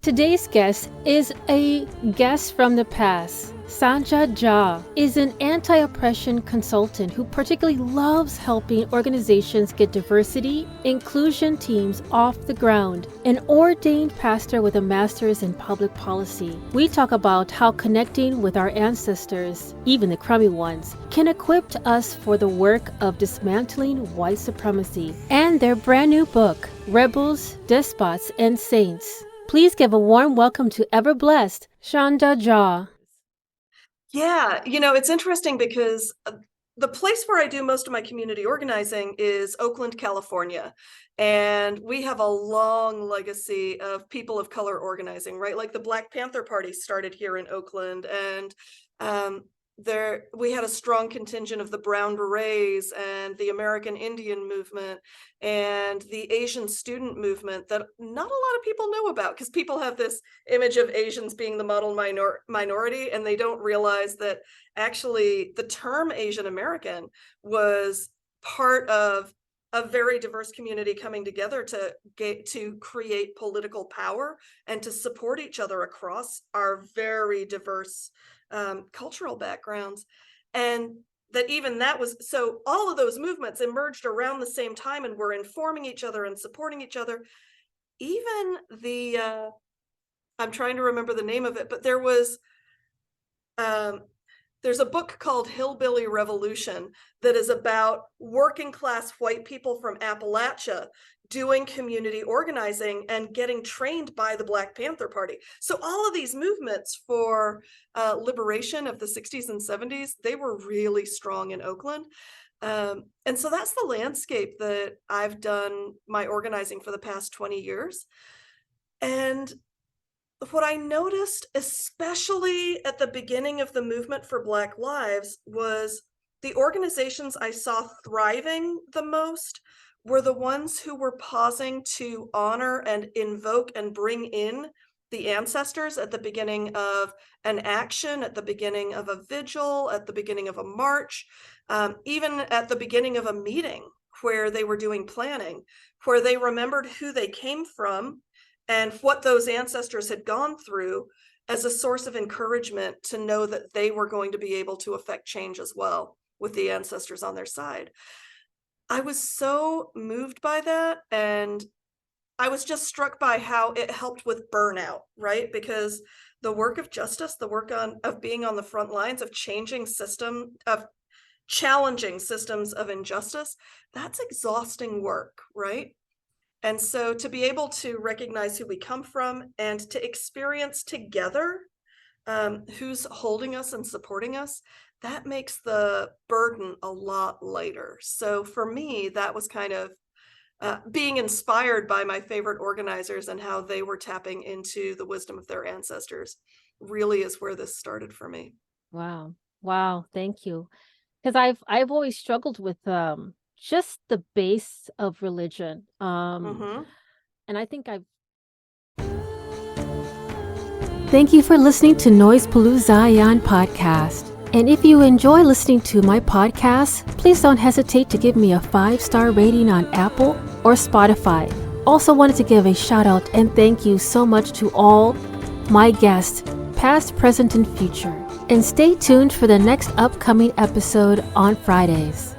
Today's guest is a guest from the past. Sandhya Jha is an anti-oppression consultant who particularly loves helping organizations get diversity, inclusion teams off the ground. An ordained pastor with a master's in public policy. We talk about how connecting with our ancestors, even the crummy ones, can equip us for the work of dismantling white supremacy, and their brand new book, Rebels, Despots, and Saints. Please give a warm welcome to ever blessed Sandhya Jha. Yeah, it's interesting because the place where I do most of my community organizing is Oakland, California. And we have a long legacy of people of color organizing, right? Like the Black Panther Party started here in Oakland, and we had a strong contingent of the Brown Berets and the American Indian movement and the Asian student movement that not a lot of people know about, because people have this image of Asians being the model minority, and they don't realize that actually the term Asian American was part of a very diverse community coming together to create political power and to support each other across our very diverse cultural backgrounds. And that even that was, so all of those movements emerged around the same time and were informing each other and supporting each other. Even I'm trying to remember the name of it, but there's a book called Hillbilly Revolution that is about working class white people from Appalachia doing community organizing and getting trained by the Black Panther Party. So all of these movements for liberation of the 60s and 70s, they were really strong in Oakland. And so that's the landscape that I've done my organizing for the past 20 years. And what I noticed, especially at the beginning of the movement for Black Lives, was the organizations I saw thriving the most were the ones who were pausing to honor and invoke and bring in the ancestors at the beginning of an action, at the beginning of a vigil, at the beginning of a march, even at the beginning of a meeting where they were doing planning, where they remembered who they came from and what those ancestors had gone through as a source of encouragement to know that they were going to be able to affect change as well with the ancestors on their side. I was so moved by that, and I was just struck by how it helped with burnout, right? Because the work of justice, the work of being on the front lines, of challenging systems of injustice, that's exhausting work, right? And so to be able to recognize who we come from and to experience together who's holding us and supporting us, that makes the burden a lot lighter. So for me, that was kind of being inspired by my favorite organizers and how they were tapping into the wisdom of their ancestors really is where this started for me. Wow. Thank you. Because I've always struggled with just the base of religion. And I think Thank you for listening to Noise Zion podcast. And if you enjoy listening to my podcast, please don't hesitate to give me a 5-star rating on Apple or Spotify. Also wanted to give a shout out and thank you so much to all my guests, past, present, and future. And stay tuned for the next upcoming episode on Fridays.